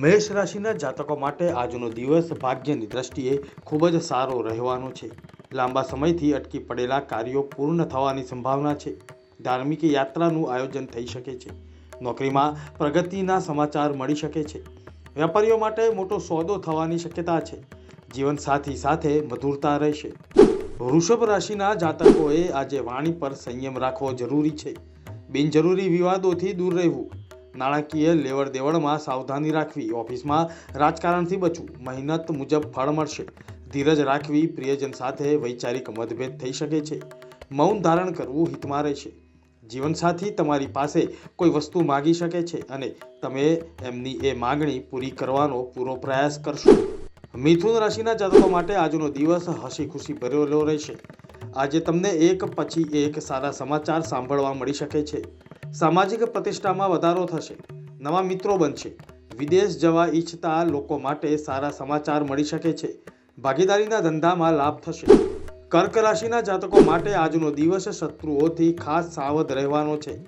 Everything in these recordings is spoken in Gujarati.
મેષ રાશિના જાતકો માટે આજનો દિવસ ભાગ્યની દ્રષ્ટિએ ખૂબ જ સારો રહેવાનો છે. લાંબા સમયથી અટકી પડેલા કાર્યો પૂર્ણ થવાની સંભાવના છે. ધાર્મિક યાત્રાનું આયોજન થઈ શકે છે. નોકરીમાં પ્રગતિના સમાચાર મળી શકે છે. વેપારીઓ માટે મોટો સોદો થવાની શક્યતા છે. જીવનસાથી સાથે મધુરતા રહેશે. વૃષભ રાશિના જાતકોએ આજે વાણી પર સંયમ રાખવો જરૂરી છે. બિનજરૂરી વિવાદોથી દૂર રહેવું. નાણાકીય લેવડ દેવડમાં સાવધાની રાખવી. ઓફિસમાં રાજકારણથી બચવું. મહેનત મુજબ ફળ મળશે. ધીરજ રાખવી. પ્રિયજન સાથે વૈચારિક મતભેદ થઈ શકે છે. મૌન ધારણ કરવું હિતમાં રહેશે. જીવનસાથી તમારી પાસે કોઈ વસ્તુ માગી શકે છે અને તમે એમની એ માગણી પૂરી કરવાનો પૂરો પ્રયાસ કરશો. મિથુન રાશિના જાતકો માટે આજનો દિવસ હસી ખુશી ભરેલો રહેશે. આજે તમને એક પછી એક સારા સમાચાર સાંભળવા મળી શકે છે. સામાજિક પ્રતિષ્ઠામાં વધારો થશે. નવા મિત્રો બનશે. વિદેશ જવા ઈચ્છતા લોકો માટે સારા સમાચાર મળી શકે છે. ભાગીદારીના ધંધામાં લાભ થશે. કર્ક રાશિના જાતકો માટે આજનો દિવસ શત્રુઓથી ખાસ સાવધ રહેવાનો છે.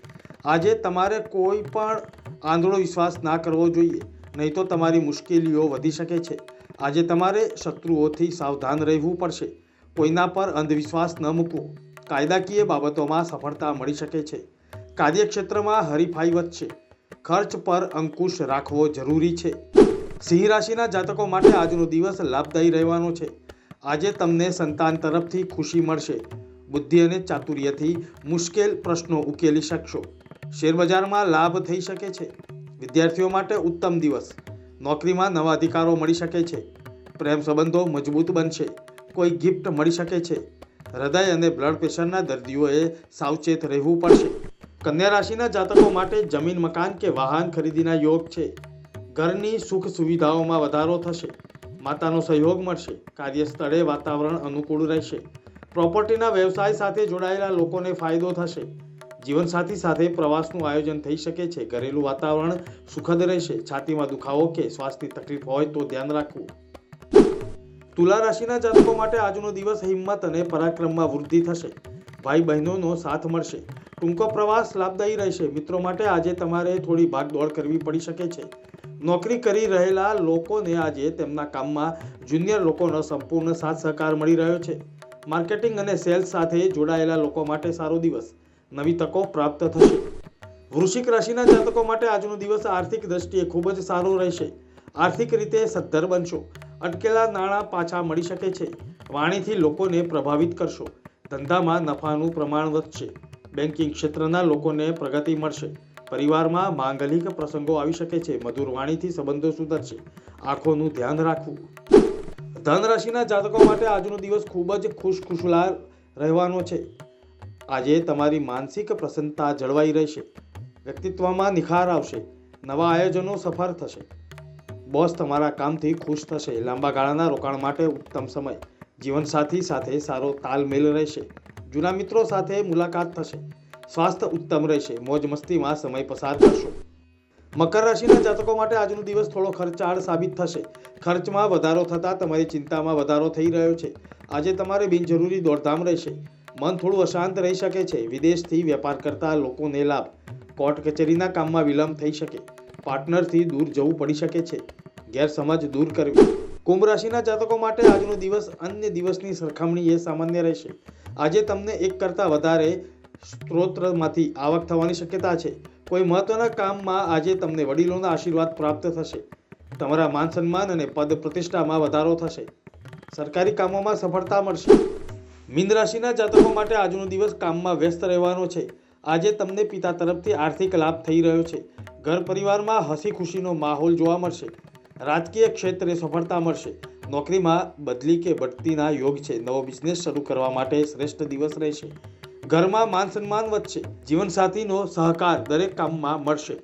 આજે તમારે કોઈ પણ આંધળો વિશ્વાસ ના કરવો જોઈએ, નહીં તો તમારી મુશ્કેલીઓ વધી શકે છે. આજે તમારે શત્રુઓથી સાવધાન રહેવું પડશે. કોઈના પર અંધવિશ્વાસ ન મૂકવો. કાયદાકીય બાબતોમાં સફળતા મળી શકે છે. કાર્યક્ષેત્રમાં હરીફાઈ વધશે. ખર્ચ પર અંકુશ રાખવો જરૂરી છે. સિંહ રાશિના જાતકો માટે આજનો દિવસ લાભદાયી રહેવાનો છે. આજે તમને સંતાન તરફથી ખુશી મળશે. બુદ્ધિ અને ચાતુર્યથી મુશ્કેલ પ્રશ્નો ઉકેલી શકશો. શેરબજારમાં લાભ થઈ શકે છે. વિદ્યાર્થીઓ માટે ઉત્તમ દિવસ. નોકરીમાં નવા અધિકારો મળી શકે છે. પ્રેમ સંબંધો મજબૂત બનશે. કોઈ ગિફ્ટ મળી શકે છે. હૃદય અને બ્લડ પ્રેશરના દર્દીઓએ સાવચેત રહેવું પડશે. કન્યા રાશિના જાતકો માટે જમીન મકાન કે વાહન ખરીદીના યોગ છે. ઘરની સુખ સુવિધાઓમાં વધારો થશે. માતાનો સહયોગ મળશે. કાર્યસ્થળે વાતાવરણ અનુકૂળ રહેશે. પ્રોપર્ટીના વ્યવસાય સાથે જોડાયેલા લોકોને ફાયદો થશે. જીવનસાથી સાથે પ્રવાસનું આયોજન થઈ શકે છે. ઘરેલું વાતાવરણ સુખદ રહેશે. છાતીમાં દુખાવો કે શ્વાસની તકલીફ હોય તો ધ્યાન રાખવું. તુલા રાશિના જાતકો માટે આજનો દિવસ હિંમત અને પરાક્રમમાં વૃદ્ધિ થશે. ભાઈ બહેનોનો સાથ મળશે. ટૂંકો પ્રવાસ લાભદાયી રહેશે. મિત્રો માટે આજે તમારે થોડી ભાગદોડ કરવી પડી શકે છે. નોકરી કરી રહેલા લોકોને આજે તેમના કામમાં જુનિયર લોકોનો સંપૂર્ણ સાથ સહકાર મળી રહ્યો છે. માર્કેટિંગ અને સેલ્સ સાથે જોડાયેલા લોકો માટે સારો દિવસ. નવી તકો પ્રાપ્ત થશે. વૃશ્ચિક રાશિના જાતકો માટે આજનો દિવસ આર્થિક દ્રષ્ટિએ ખૂબ જ સારો રહેશે. આર્થિક રીતે સદ્ધર બનશો. અટકેલા નાણાં પાછા મળી શકે છે. વાણીથી લોકોને પ્રભાવિત કરશો. ધંધામાં નફાનું પ્રમાણ વધશે. બેન્કિંગ ક્ષેત્રના લોકોને પ્રગતિ મળશે. પરિવારમાં માંગલિક પ્રસંગો આવી શકે છે. મધુર વાણીથી સંબંધો સુધરશે. આંખોનું ધ્યાન રાખવું. ધન રાશિના જાતકો માટે આજનો દિવસ ખૂબ જ ખુશખુશાલ રહેવાનો છે. આજે તમારી માનસિક પ્રસન્નતા જળવાઈ રહેશે. વ્યક્તિત્વમાં નિખાર આવશે. નવા આયોજનો સફળ થશે. બોસ તમારા કામથી ખુશ થશે. લાંબા ગાળાના રોકાણ માટે ઉત્તમ સમય. જીવનસાથી સાથે સારો તાલમેલ રહેશે. જૂના મિત્રો સાથે મુલાકાત થશે. સ્વાસ્થ્ય ઉત્તમ રહેશે. મોજ મસ્તીમાં સમય પસાર કરશો. મકર રાશિના જાતકો માટે આજનો દિવસ થોડો ખર્ચાળ સાબિત થશે. ખર્ચમાં વધારો થતાં તમારી ચિંતામાં વધારો થઈ રહ્યો છે. આજે તમારે બિનજરૂરી દોડધામ રહેશે. મન થોડું અશાંત રહી શકે છે. વિદેશથી વેપાર કરતા લોકોને લાભ. કોર્ટ કચેરીના કામમાં વિલંબ થઈ શકે. પાર્ટનરથી દૂર જવું પડી શકે છે. ગેરસમજ દૂર કરવી. કુંભ રાશિના જાતકો માટે આજનો દિવસ અન્ય દિવસની સરખામણીએ સામાન્ય રહેશે. આજે તમને એક કરતાં વધારે સ્ત્રોતમાંથી આવક થવાની શક્યતા છે. કોઈ મહત્વના કામમાં આજે તમને વડીલોના આશીર્વાદ પ્રાપ્ત થશે. તમારા માન સન્માન અને પદ પ્રતિષ્ઠામાં વધારો થશે. સરકારી કામોમાં સફળતા મળશે. મીન રાશિના જાતકો માટે આજનો દિવસ કામમાં વ્યસ્ત રહેવાનો છે. આજે તમને પિતા તરફથી આર્થિક લાભ થઈ રહ્યો છે. ઘર પરિવારમાં હસી ખુશીનો માહોલ જોવા મળશે. રાજકીય ક્ષેત્રે સફળતા મળશે. નોકરીમાં બદલી કે બઢતીના યોગ છે. નવો બિઝનેસ શરૂ કરવા માટે શ્રેષ્ઠ દિવસ રહેશે. ઘરમાં માન સન્માન વધશે. જીવનસાથીનો સહકાર દરેક કામમાં મળશે.